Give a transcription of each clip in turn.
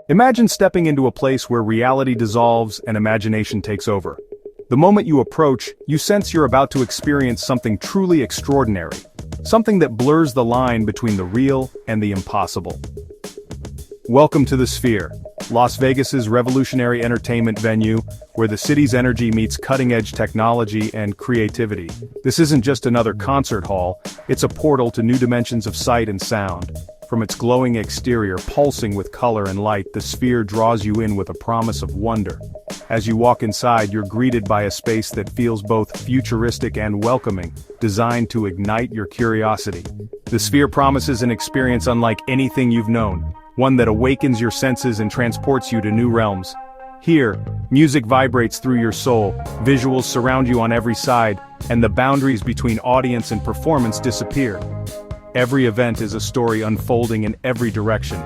Imagine stepping into a place where reality dissolves and imagination takes over. The moment you approach, you sense you're about to experience something truly extraordinary. Something that blurs the line between the real and the impossible. Welcome to the Sphere, Las Vegas's revolutionary entertainment venue, where the city's energy meets cutting-edge technology and creativity. This isn't just another concert hall, it's a portal to new dimensions of sight and sound. From its glowing exterior pulsing with color and light, the Sphere draws you in with a promise of wonder. As you walk inside, you're greeted by a space that feels both futuristic and welcoming, designed to ignite your curiosity. The Sphere promises an experience unlike anything you've known, one that awakens your senses and transports you to new realms. Here, music vibrates through your soul, visuals surround you on every side, and the boundaries between audience and performance disappear. Every event is a story unfolding in every direction.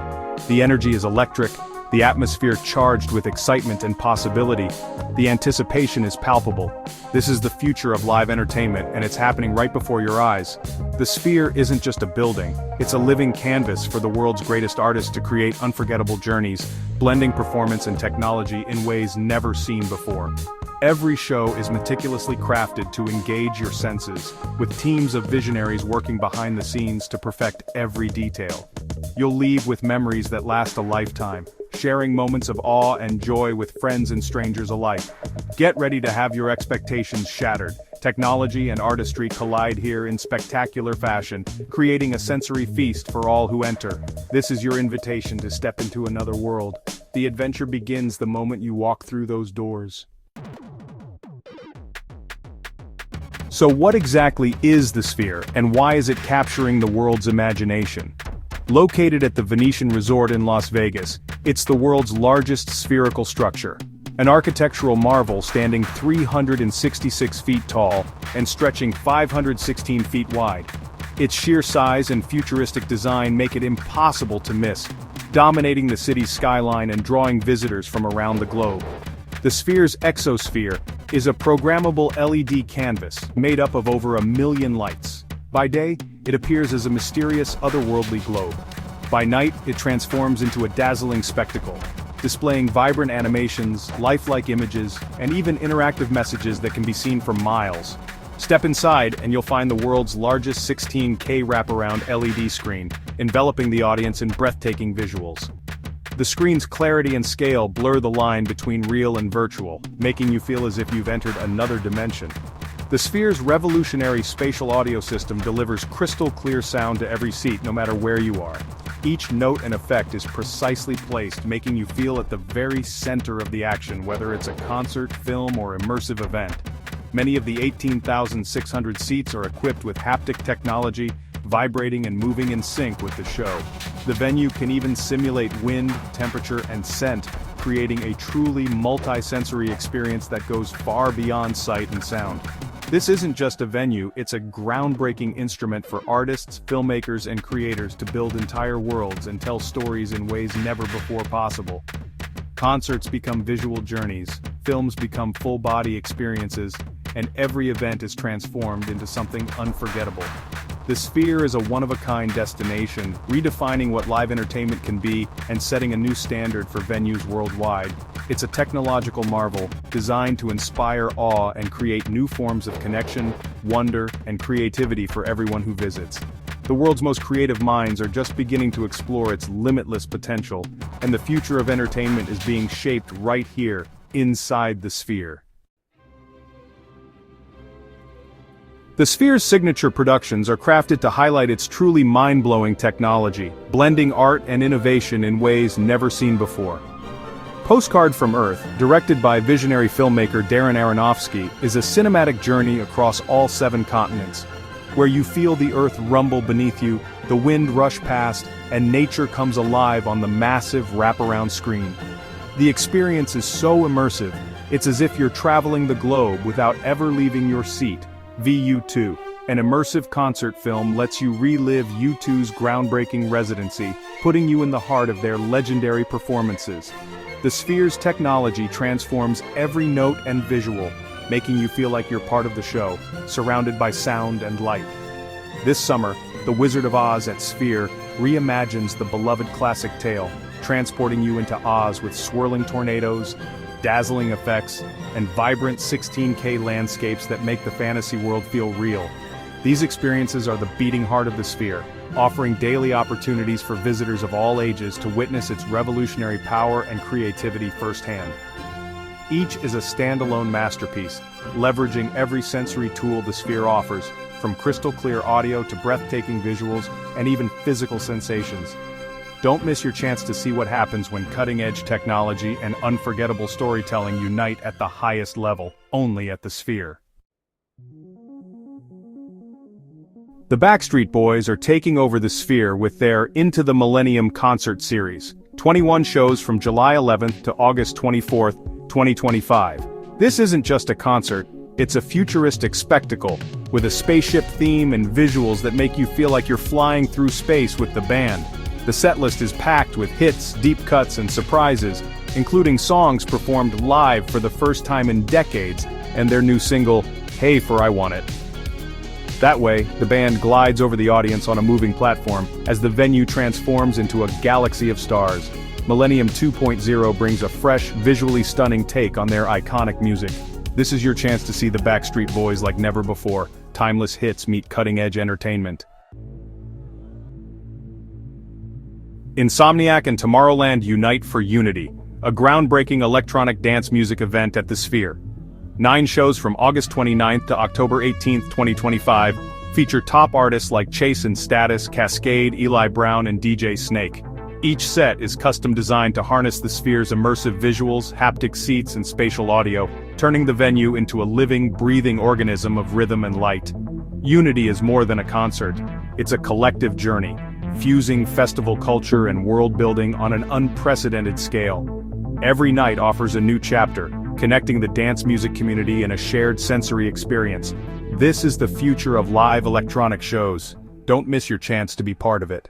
The energy is electric, the atmosphere charged with excitement and possibility. The anticipation is palpable. This is the future of live entertainment, and it's happening right before your eyes. The Sphere isn't just a building, it's a living canvas for the world's greatest artists to create unforgettable journeys, blending performance and technology in ways never seen before. Every show is meticulously crafted to engage your senses, with teams of visionaries working behind the scenes to perfect every detail. You'll leave with memories that last a lifetime, sharing moments of awe and joy with friends and strangers alike. Get ready to have your expectations shattered. Technology and artistry collide here in spectacular fashion, creating a sensory feast for all who enter. This is your invitation to step into another world. The adventure begins the moment you walk through those doors. So what exactly is the Sphere, and why is it capturing the world's imagination? Located at the Venetian Resort in Las Vegas, it's the world's largest spherical structure. An architectural marvel standing 366 feet tall and stretching 516 feet wide. Its sheer size and futuristic design make it impossible to miss, dominating the city's skyline and drawing visitors from around the globe. The Sphere's exosphere is a programmable LED canvas made up of over 1 million lights. By day, it appears as a mysterious otherworldly globe. By night, it transforms into a dazzling spectacle, displaying vibrant animations, lifelike images, and even interactive messages that can be seen from miles. Step inside and you'll find the world's largest 16K wraparound LED screen, enveloping the audience in breathtaking visuals. The screen's clarity and scale blur the line between real and virtual, making you feel as if you've entered another dimension. The Sphere's revolutionary spatial audio system delivers crystal-clear sound to every seat no matter where you are. Each note and effect is precisely placed, making you feel at the very center of the action, whether it's a concert, film, or immersive event. Many of the 18,600 seats are equipped with haptic technology, vibrating and moving in sync with the show. The venue can even simulate wind, temperature, and scent, creating a truly multi-sensory experience that goes far beyond sight and sound. This isn't just a venue, it's a groundbreaking instrument for artists, filmmakers, and creators to build entire worlds and tell stories in ways never before possible. Concerts become visual journeys, films become full-body experiences, and every event is transformed into something unforgettable. The Sphere is a one-of-a-kind destination, redefining what live entertainment can be and setting a new standard for venues worldwide. It's a technological marvel, designed to inspire awe and create new forms of connection, wonder, and creativity for everyone who visits. The world's most creative minds are just beginning to explore its limitless potential, and the future of entertainment is being shaped right here, inside the Sphere. The Sphere's signature productions are crafted to highlight its truly mind-blowing technology, blending art and innovation in ways never seen before. Postcard from Earth, directed by visionary filmmaker Darren Aronofsky, is a cinematic journey across all 7 continents, where you feel the Earth rumble beneath you, the wind rush past, and nature comes alive on the massive wraparound screen. The experience is so immersive, it's as if you're traveling the globe without ever leaving your seat. VU2, an immersive concert film, lets you relive U2's groundbreaking residency, putting you in the heart of their legendary performances. The Sphere's technology transforms every note and visual, making you feel like you're part of the show, surrounded by sound and light. This summer, The Wizard of Oz at Sphere reimagines the beloved classic tale, transporting you into Oz with swirling tornadoes, dazzling effects, and vibrant 16K landscapes that make the fantasy world feel real. These experiences are the beating heart of the Sphere, offering daily opportunities for visitors of all ages to witness its revolutionary power and creativity firsthand. Each is a standalone masterpiece, leveraging every sensory tool the Sphere offers, from crystal-clear audio to breathtaking visuals and even physical sensations. Don't miss your chance to see what happens when cutting-edge technology and unforgettable storytelling unite at the highest level, only at the Sphere. The Backstreet Boys are taking over the Sphere with their Into the Millennium concert series, 21 shows from July 11th to August 24th, 2025. This isn't just a concert, it's a futuristic spectacle, with a spaceship theme and visuals that make you feel like you're flying through space with the band. The setlist is packed with hits, deep cuts, and surprises, including songs performed live for the first time in decades, and their new single, Hey For I Want It. That way, the band glides over the audience on a moving platform, as the venue transforms into a galaxy of stars. Millennium 2.0 brings a fresh, visually stunning take on their iconic music. This is your chance to see the Backstreet Boys like never before. Timeless hits meet cutting-edge entertainment. Insomniac and Tomorrowland unite for Unity, a groundbreaking electronic dance music event at the Sphere. 9 shows from August 29th to October 18th, 2025, feature top artists like Chase and Status, Cascade, Eli Brown, and DJ Snake. Each set is custom designed to harness the Sphere's immersive visuals, haptic seats, and spatial audio, turning the venue into a living, breathing organism of rhythm and light. Unity is more than a concert. It's a collective journey, fusing festival culture and world-building on an unprecedented scale. Every night offers a new chapter, connecting the dance music community in a shared sensory experience. This is the future of live electronic shows. Don't miss your chance to be part of it.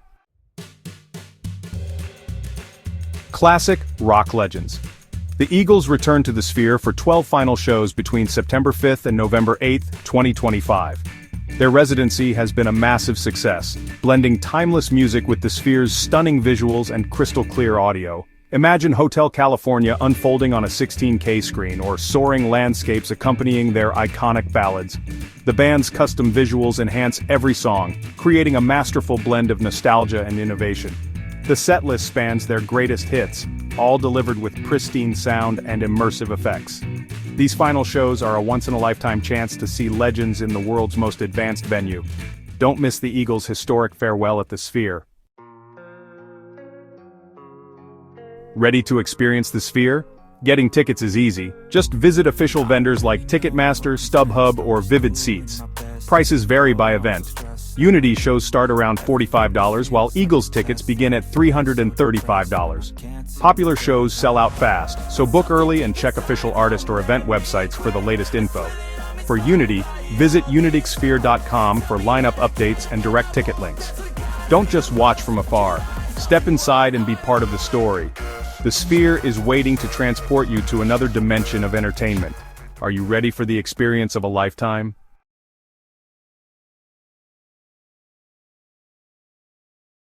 Classic rock legends. The Eagles return to the Sphere for 12 final shows between September 5th and November 8th, 2025. Their residency has been a massive success, blending timeless music with the Sphere's stunning visuals and crystal-clear audio. Imagine Hotel California unfolding on a 16K screen, or soaring landscapes accompanying their iconic ballads. The band's custom visuals enhance every song, creating a masterful blend of nostalgia and innovation. The setlist spans their greatest hits, all delivered with pristine sound and immersive effects. These final shows are a once-in-a-lifetime chance to see legends in the world's most advanced venue. Don't miss the Eagles' historic farewell at the Sphere. Ready to experience the Sphere? Getting tickets is easy. Just visit official vendors like Ticketmaster, StubHub, or Vivid Seats. Prices vary by event. Unity shows start around $45, while Eagles tickets begin at $335. Popular shows sell out fast, so book early and check official artist or event websites for the latest info. For Unity, visit unitixsphere.com for lineup updates and direct ticket links. Don't just watch from afar. Step inside and be part of the story. The Sphere is waiting to transport you to another dimension of entertainment. Are you ready for the experience of a lifetime?